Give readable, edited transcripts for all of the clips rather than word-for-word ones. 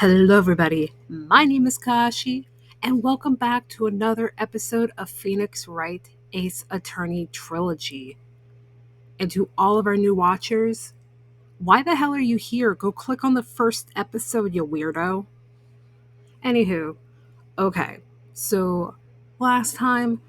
Hello, everybody. My name is Kashi, and welcome back to another episode of Phoenix Wright Ace Attorney Trilogy. And to all of our new watchers, why the hell are you here? Go click on the first episode, you weirdo. Anywho, okay, so last time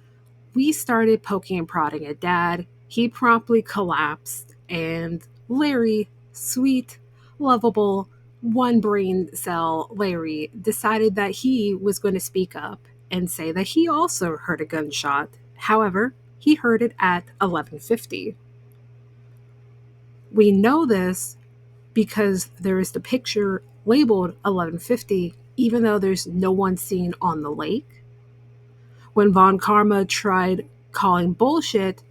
we started poking and prodding at Dad. He promptly collapsed, and Larry, sweet, lovable, one brain cell Larry, decided that he was going to speak up and say that he also heard a gunshot. However, he heard it at 11:50. We know this because there is the picture labeled 11:50, even though there's no one seen on the lake. When Von Karma tried calling bullshit,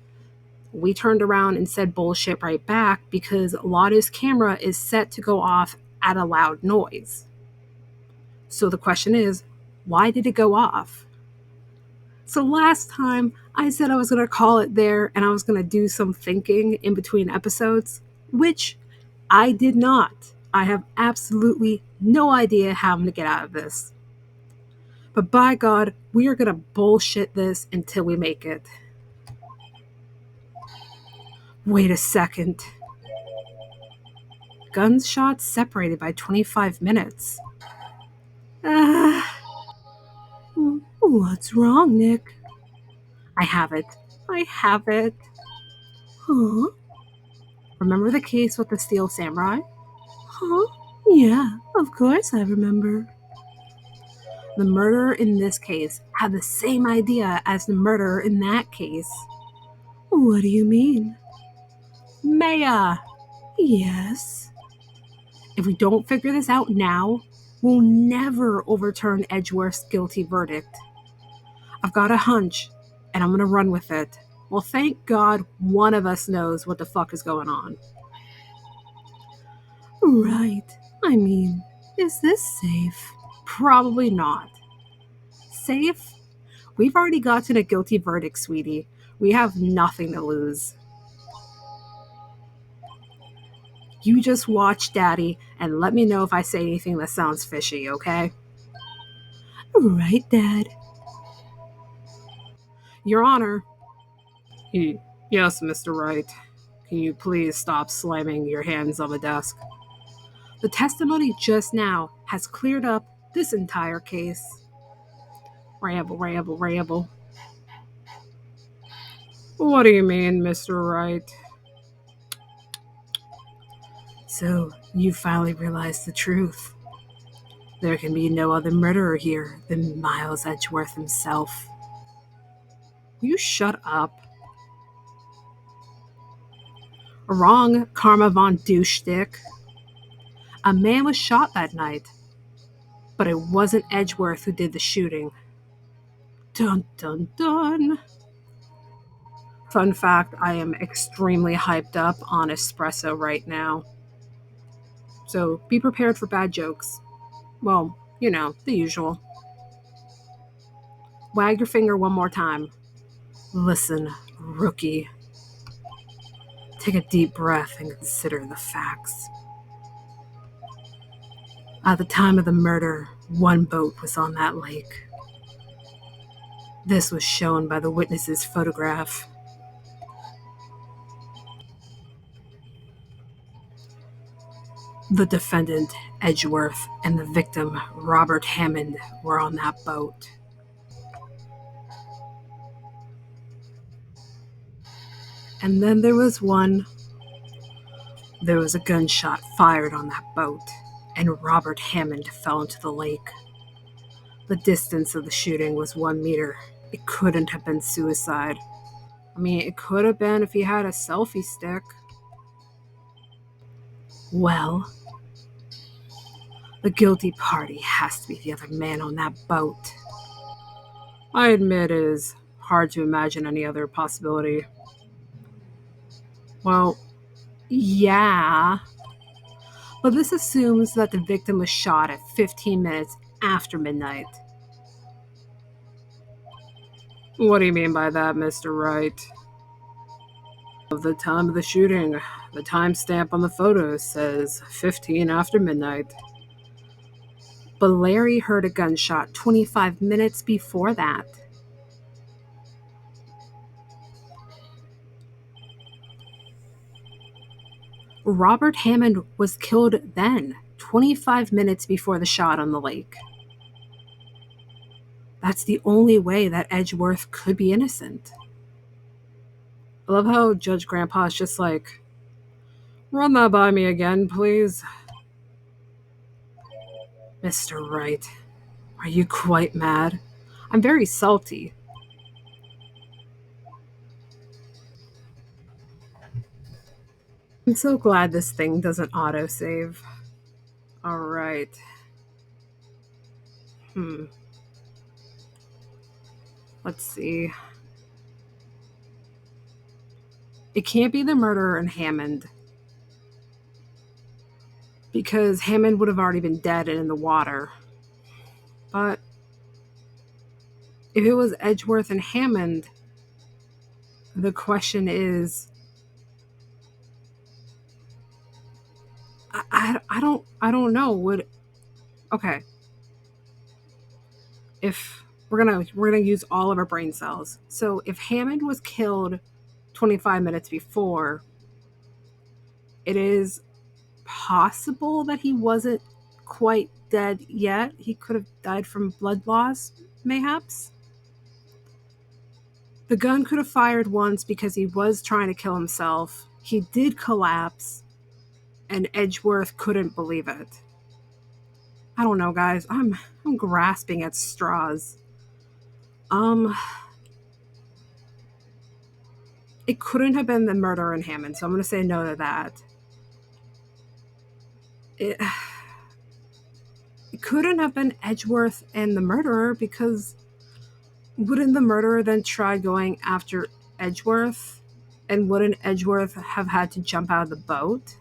we turned around and said bullshit right back because Lotta's camera is set to go off at a loud noise. So the question is, why did it go off? So last time I said I was going to call it there and I was going to do some thinking in between episodes, which I did not. I have absolutely no idea how I'm going to get out of this. But by God, we are going to bullshit this until we make it. Wait a second. Gunshots separated by 25 minutes. What's wrong, Nick? I have it. Huh? Remember the case with the Steel Samurai? Huh? Yeah, of course I remember. The murderer in this case had the same idea as the murderer in that case. What do you mean? Maya! Yes? If we don't figure this out now, we'll never overturn Edgeworth's guilty verdict. I've got a hunch, and I'm gonna run with it. Well, thank God one of us knows what the fuck is going on. Right. I mean, is this safe? Probably not. Safe? We've already gotten a guilty verdict, sweetie. We have nothing to lose. You just watch Daddy and let me know if I say anything that sounds fishy, okay? Right, Dad. Your Honor. Yes, Mr. Wright. Can you please stop slamming your hands on the desk? The testimony just now has cleared up this entire case. Ramble. What do you mean, Mr. Wright? So, you finally realized the truth. There can be no other murderer here than Miles Edgeworth himself. Will you shut up? Wrong, Karma Von Douchestick. A man was shot that night, but it wasn't Edgeworth who did the shooting. Dun dun dun. Fun fact, I am extremely hyped up on espresso right now. So be prepared for bad jokes. Well, you know, the usual. Wag your finger one more time. Listen, rookie. Take a deep breath and consider the facts. At the time of the murder, one boat was on that lake. This was shown by the witness's photograph. The defendant, Edgeworth, and the victim, Robert Hammond, were on that boat. And then there was a gunshot fired on that boat, and Robert Hammond fell into the lake. The distance of the shooting was 1 meter. It couldn't have been suicide. I mean, it could have been if he had a selfie stick. Well, the guilty party has to be the other man on that boat. I admit it is hard to imagine any other possibility. Well, yeah. But this assumes that the victim was shot at 15 minutes after midnight. What do you mean by that, Mr. Wright? Of the time of the shooting, the timestamp on the photo says 15 after midnight. But Larry heard a gunshot 25 minutes before that. Robert Hammond was killed then, 25 minutes before the shot on the lake. That's the only way that Edgeworth could be innocent. I love how Judge Grandpa's just like, run that by me again, please. Mr. Wright, are you quite mad? I'm very salty. I'm so glad this thing doesn't autosave. Alright. Let's see. It can't be the murderer in Hammond, because Hammond would have already been dead and in the water. But if it was Edgeworth and Hammond, the question is, I don't know. Okay, if we're gonna use all of our brain cells. So if Hammond was killed 25 minutes before, it is possible that he wasn't quite dead yet. He could have died from blood loss, mayhaps. The gun could have fired once because he was trying to kill himself. He did collapse, and Edgeworth couldn't believe it. I don't know, guys. I'm grasping at straws. It couldn't have been the murder in Hammond, so I'm going to say no to that. It couldn't have been Edgeworth and the murderer, because wouldn't the murderer then try going after Edgeworth? And wouldn't Edgeworth have had to jump out of the boat?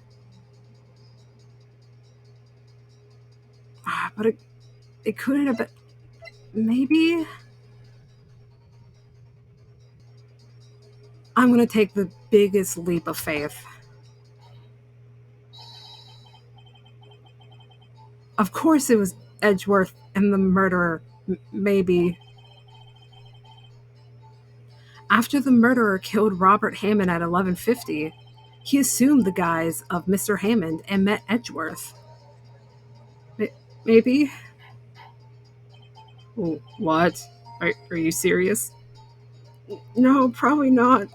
But it couldn't have been. Maybe. I'm going to take the biggest leap of faith. Of course it was Edgeworth and the murderer. Maybe. After the murderer killed Robert Hammond at 11:50, he assumed the guise of Mr. Hammond and met Edgeworth. Maybe? What? Are you serious? No, probably not.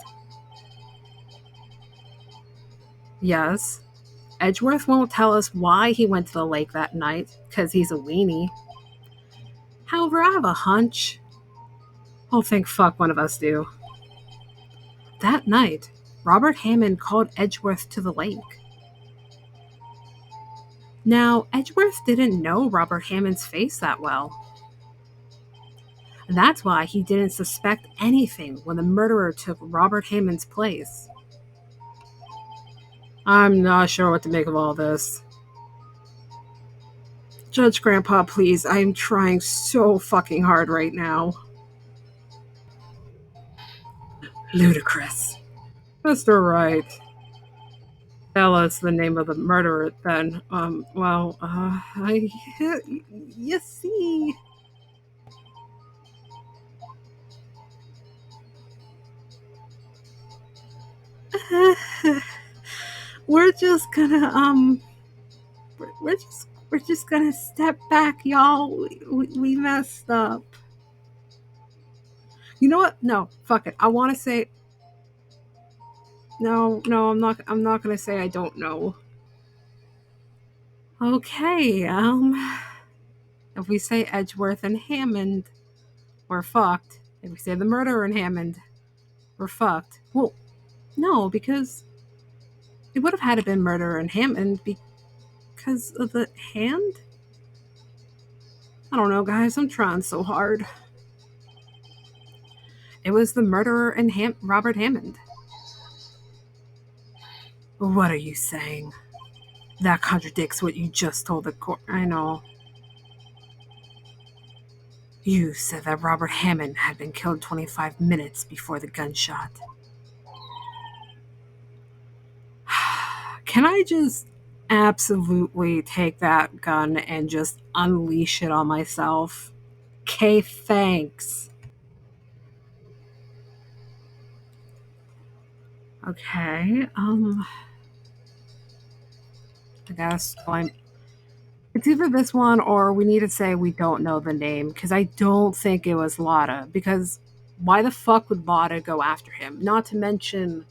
Yes. Edgeworth won't tell us why he went to the lake that night, because he's a weenie. However, I have a hunch. Oh, thank fuck one of us do. That night, Robert Hammond called Edgeworth to the lake. Now, Edgeworth didn't know Robert Hammond's face that well. And that's why he didn't suspect anything when the murderer took Robert Hammond's place. I'm not sure what to make of all this. Judge Grandpa, please, I am trying so fucking hard right now. Ludicrous. Mr. Wright. Tell us the name of the murderer then. You see. We're just gonna, we're just gonna step back, y'all. We messed up. You know what? No, fuck it. I want to say, no, I'm not gonna say I don't know. Okay, if we say Edgeworth and Hammond, we're fucked. If we say the murderer and Hammond, we're fucked. Well, no, because it would have had to been murderer and Hammond because of the hand? I don't know, guys. I'm trying so hard. It was the murderer and Robert Hammond. What are you saying? That contradicts what you just told the court. I know. You said that Robert Hammond had been killed 25 minutes before the gunshot. Can I just absolutely take that gun and just unleash it on myself. Okay, thanks. Okay, I guess it's either this one or we need to say we don't know the name because I don't think it was Lotta. Because why the fuck would Lotta go after him? Not to mention,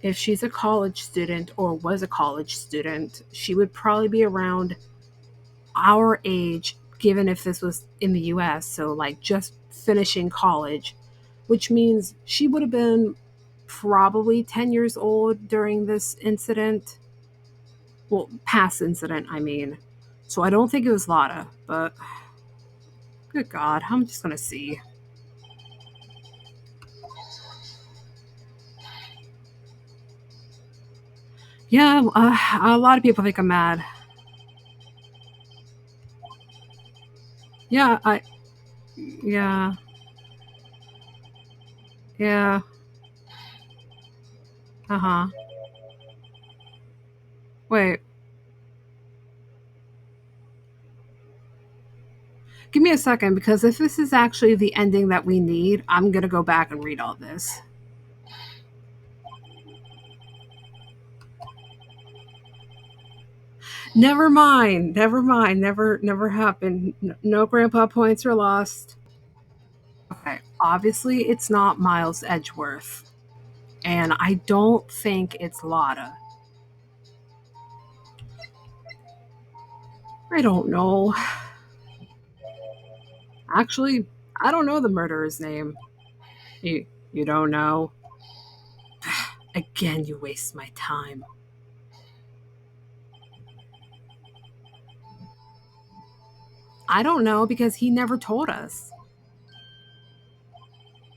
if she's a college student or was a college student, she would probably be around our age, given if this was in the US, so like just finishing college, which means she would have been probably 10 years old during this incident. Well, past incident, I mean. So I don't think it was Lotta, but good God, I'm just gonna see. Yeah, a lot of people think I'm mad. Yeah, yeah, yeah, uh huh. Wait, give me a second because if this is actually the ending that we need, I'm gonna go back and read all this. Never mind, never mind, never happened. No grandpa points are lost. Okay, obviously it's not Miles Edgeworth, and I don't think it's Lotta. I don't know. Actually, I don't know the murderer's name. You don't know? Again, you waste my time. I don't know because he never told us.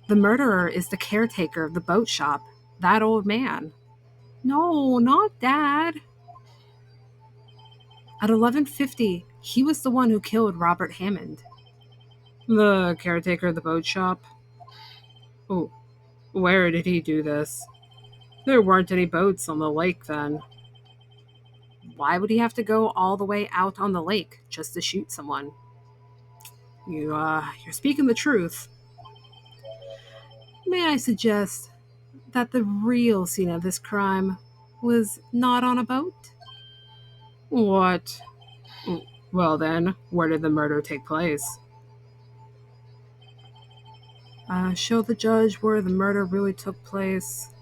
The murderer is the caretaker of the boat shop, that old man. No, not Dad. At 11:50, he was the one who killed Robert Hammond. The caretaker of the boat shop? Oh, where did he do this? There weren't any boats on the lake then. Why would he have to go all the way out on the lake just to shoot someone? You're speaking the truth. May I suggest that the real scene of this crime was not on a boat? What? Well then, where did the murder take place? Show the judge where the murder really took place.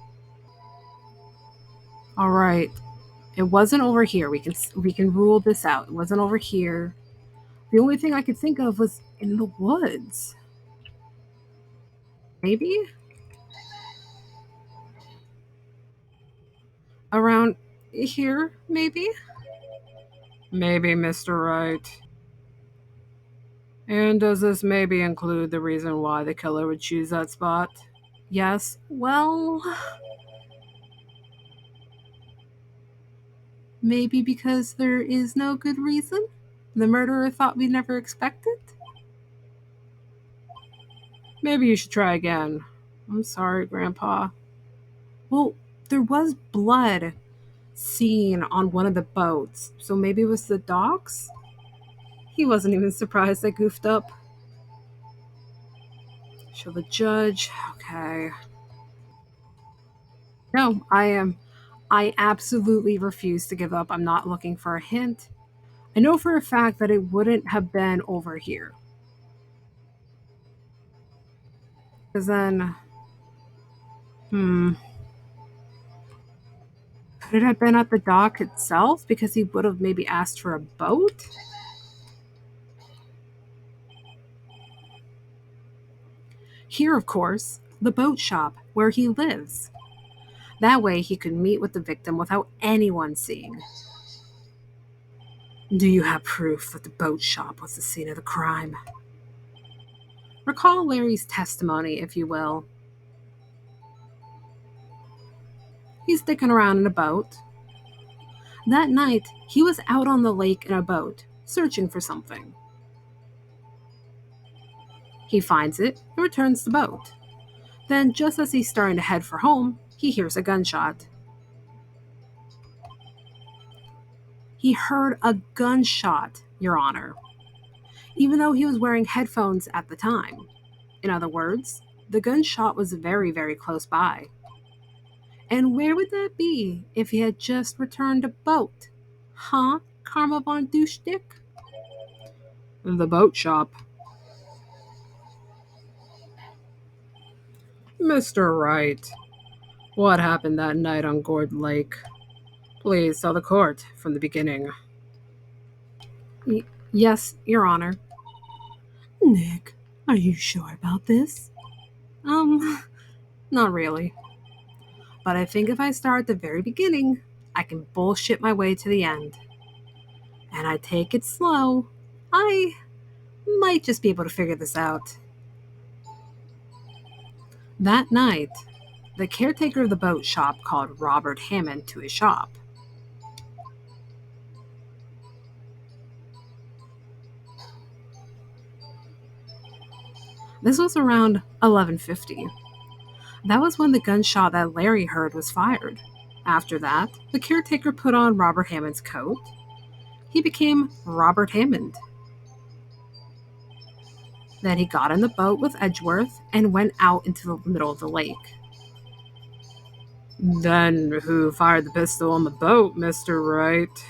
All right. It wasn't over here. We can rule this out. It wasn't over here. The only thing I could think of was in the woods. Maybe around here. Maybe. Maybe, Mr. Wright. And does this maybe include the reason why the killer would choose that spot? Yes. Well, maybe because there is no good reason. The murderer thought we'd never expect it. Maybe you should try again. I'm sorry, Grandpa. Well, there was blood seen on one of the boats, so maybe it was the docks? He wasn't even surprised I goofed up. Show the judge. Okay. No, I am. I absolutely refuse to give up. I'm not looking for a hint. I know for a fact that it wouldn't have been over here. Because then, hmm, could it have been at the dock itself? Because he would have maybe asked for a boat? Here, of course, the boat shop where he lives. That way he could meet with the victim without anyone seeing. Do you have proof that the boat shop was the scene of the crime? Recall Larry's testimony, if you will. He's dicking around in a boat. That night, he was out on the lake in a boat, searching for something. He finds it and returns the boat. Then, just as he's starting to head for home, he hears a gunshot. He heard a gunshot, Your Honor, even though he was wearing headphones at the time. In other words, the gunshot was very, very close by. And where would that be if he had just returned a boat? Huh, Karma von Duschdick? The boat shop. Mr. Wright, what happened that night on Gourd Lake? Please tell the court from the beginning. Yes, Your Honor. Nick, are you sure about this? Not really. But I think if I start at the very beginning, I can bullshit my way to the end. And I take it slow, I might just be able to figure this out. That night, the caretaker of the boat shop called Robert Hammond to his shop. This was around 11:50. That was when the gunshot that Larry heard was fired. After that, the caretaker put on Robert Hammond's coat. He became Robert Hammond. Then he got in the boat with Edgeworth and went out into the middle of the lake. Then who fired the pistol on the boat, Mr. Wright?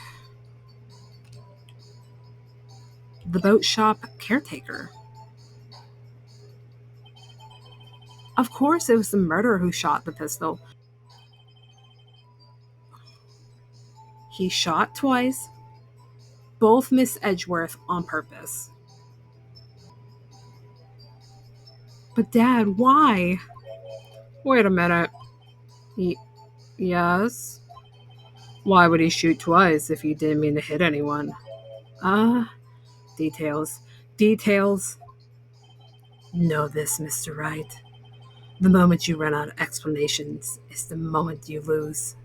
The boat shop caretaker. Of course, it was the murderer who shot the pistol. He shot twice, both missed Edgeworth on purpose. But Dad, why? Wait a minute. Yes? Why would he shoot twice if he didn't mean to hit anyone? Details. Details. Know this, Mr. Wright. The moment you run out of explanations is the moment you lose.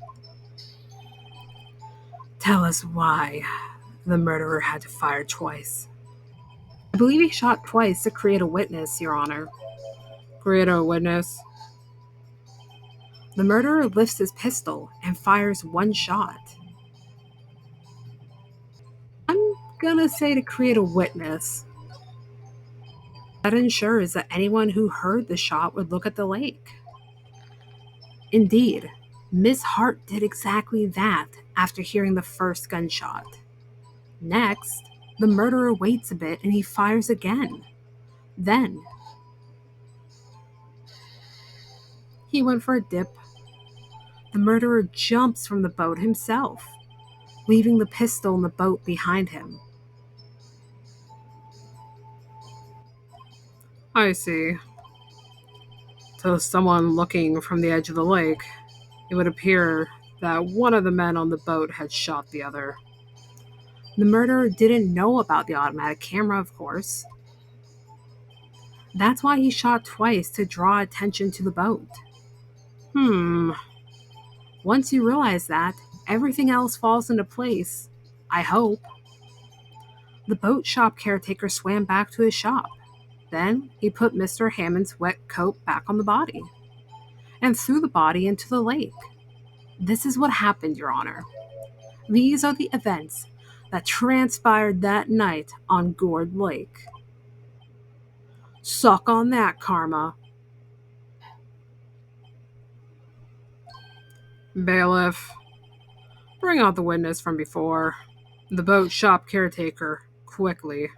Tell us why the murderer had to fire twice. I believe he shot twice to create a witness, Your Honor. Create a witness? The murderer lifts his pistol and fires one shot. I'm gonna say to create a witness. That ensures that anyone who heard the shot would look at the lake. Indeed, Miss Hart did exactly that after hearing the first gunshot. Next, the murderer waits a bit and he fires again. Then, he went for a dip. The murderer jumps from the boat himself, leaving the pistol in the boat behind him. I see. To someone looking from the edge of the lake, it would appear that one of the men on the boat had shot the other. The murderer didn't know about the automatic camera, of course. That's why he shot twice, to draw attention to the boat. Once you realize that, everything else falls into place. I hope. The boat shop caretaker swam back to his shop. Then he put Mr. Hammond's wet coat back on the body and threw the body into the lake. This is what happened, Your Honor. These are the events that transpired that night on Gourd Lake. Suck on that, Karma. Bailiff, bring out the witness from before. The boat shop caretaker, quickly.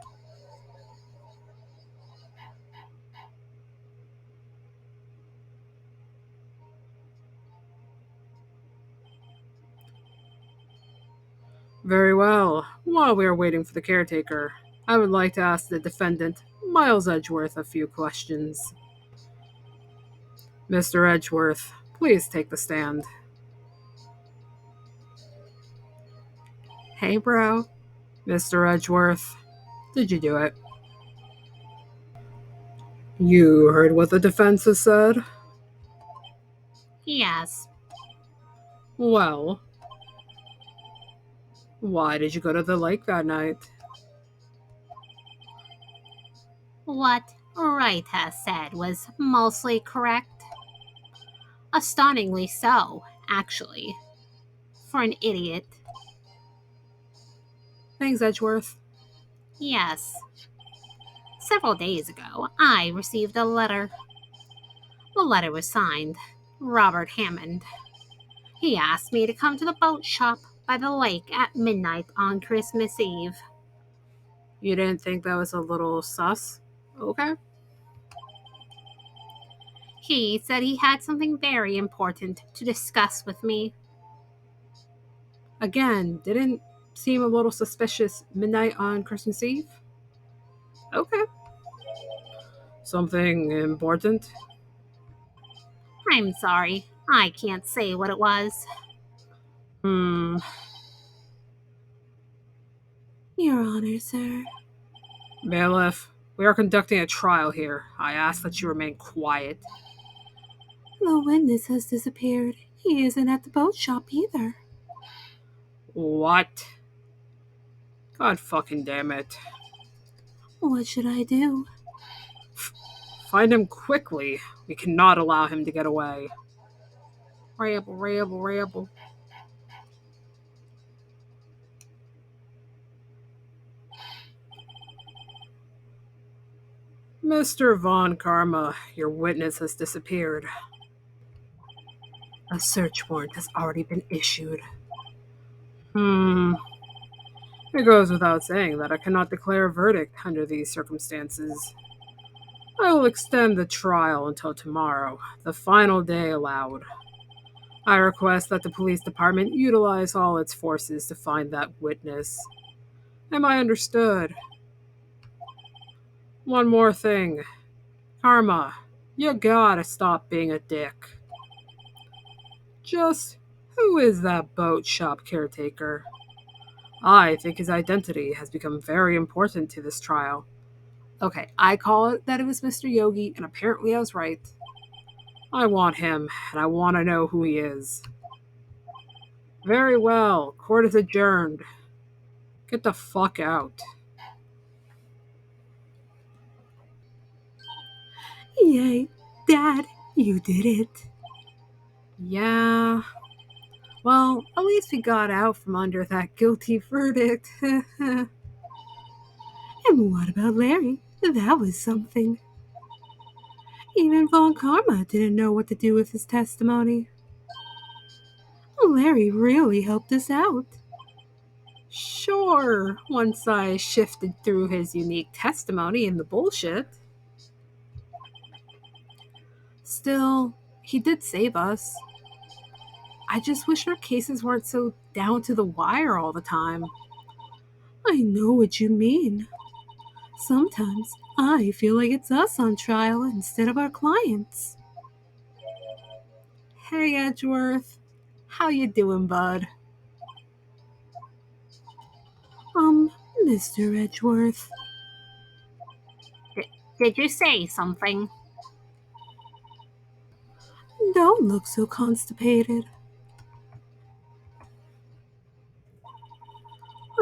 Very well. While we are waiting for the caretaker, I would like to ask the defendant, Miles Edgeworth, a few questions. Mr. Edgeworth, please take the stand. Hey, bro. Mr. Edgeworth, did you do it? You heard what the defense has said? Yes. Well, why did you go to the lake that night? What Wright has said was mostly correct. Astonishingly so, actually. For an idiot. Thanks, Edgeworth. Yes, several days ago, I received a letter. The letter was signed Robert Hammond. He asked me to come to the boat shop by the lake at midnight on Christmas Eve. You didn't think that was a little sus? Okay. He said he had something very important to discuss with me. Again, didn't seem a little suspicious midnight on Christmas Eve? Okay. Something important? I'm sorry, I can't say what it was. Hmm. Your Honor, sir. Bailiff, we are conducting a trial here. I ask that you remain quiet. The witness has disappeared. He isn't at the boat shop either. What? God fucking damn it. What should I do? Find him quickly. We cannot allow him to get away. Rabble, rabble, rabble. Mr. Von Karma, your witness has disappeared. A search warrant has already been issued. Hmm. It goes without saying that I cannot declare a verdict under these circumstances. I will extend the trial until tomorrow, the final day allowed. I request that the police department utilize all its forces to find that witness. Am I understood? One more thing. Karma, you gotta stop being a dick. Just who is that boat shop caretaker? I think his identity has become very important to this trial. Okay, I call it that it was Mr. Yogi, and apparently I was right. I want him, and I want to know who he is. Very well, court is adjourned. Get the fuck out. Yay, Dad, you did it. Yeah, well, at least we got out from under that guilty verdict. And what about Larry? That was something. Even Von Karma didn't know what to do with his testimony. Larry really helped us out. Sure, once I shifted through his unique testimony and the bullshit. Still, he did save us. I just wish our cases weren't so down to the wire all the time. I know what you mean. Sometimes I feel like it's us on trial instead of our clients. Hey, Edgeworth. How you doing, bud? Mr. Edgeworth. Did you say something? Don't look so constipated.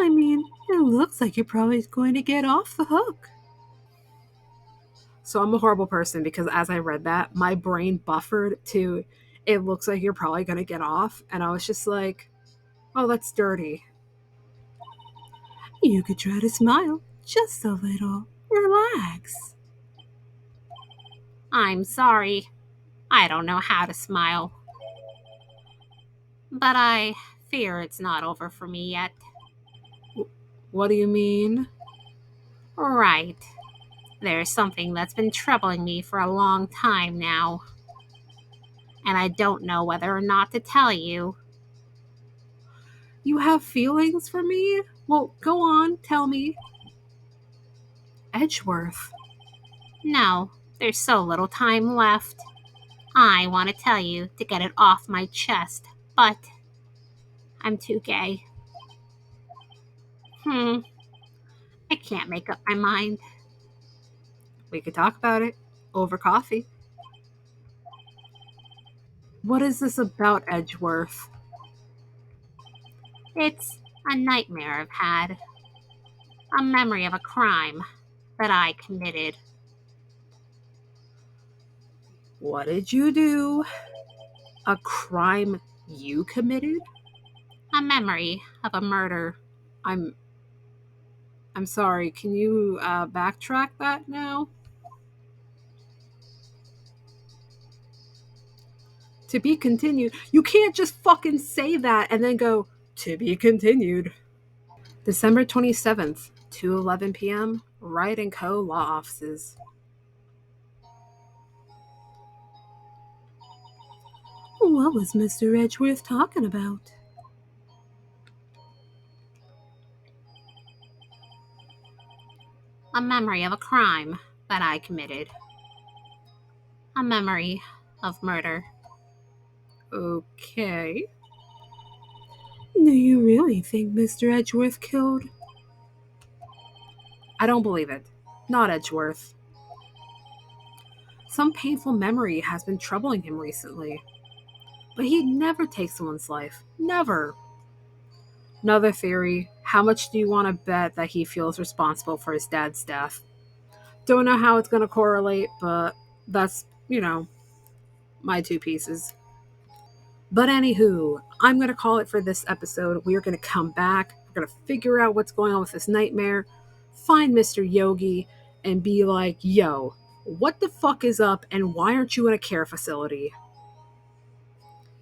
I mean, it looks like you're probably going to get off the hook. So I'm a horrible person because as I read that, my brain buffered to it looks like you're probably going to get off. And I was just like, oh, that's dirty. You could try to smile just a little. Relax. I'm sorry. I don't know how to smile. But I fear it's not over for me yet. What do you mean? Right. There's something that's been troubling me for a long time now. And I don't know whether or not to tell you. You have feelings for me? Well, go on, tell me. Edgeworth. No, there's so little time left. I want to tell you to get it off my chest, but I'm too gay. I can't make up my mind. We could talk about it over coffee. What is this about, Edgeworth? It's a nightmare I've had. A memory of a crime that I committed. What did you do? A crime you committed? A memory of a murder. I'm I'm sorry, can you backtrack that now? To be continued. You can't just fucking say that and then go, to be continued. December 27th, 2:11 p.m., Wright and Co. Law Offices. What was Mr. Edgeworth talking about? A memory of a crime that I committed. A memory of murder. Okay. Do you really think Mr. Edgeworth killed? I don't believe it. Not Edgeworth. Some painful memory has been troubling him recently. But he'd never take someone's life. Never. Another theory. How much do you want to bet that he feels responsible for his dad's death? Don't know how it's going to correlate, but that's, my two pieces. But anywho, I'm going to call it for this episode. We are going to come back. We're going to figure out what's going on with this nightmare, find Mr. Yogi, and be like, yo, what the fuck is up and why aren't you in a care facility?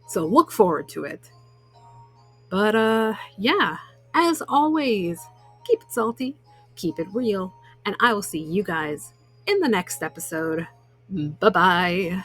So look forward to it. But yeah, as always, keep it salty, keep it real, and I will see you guys in the next episode. Bye bye.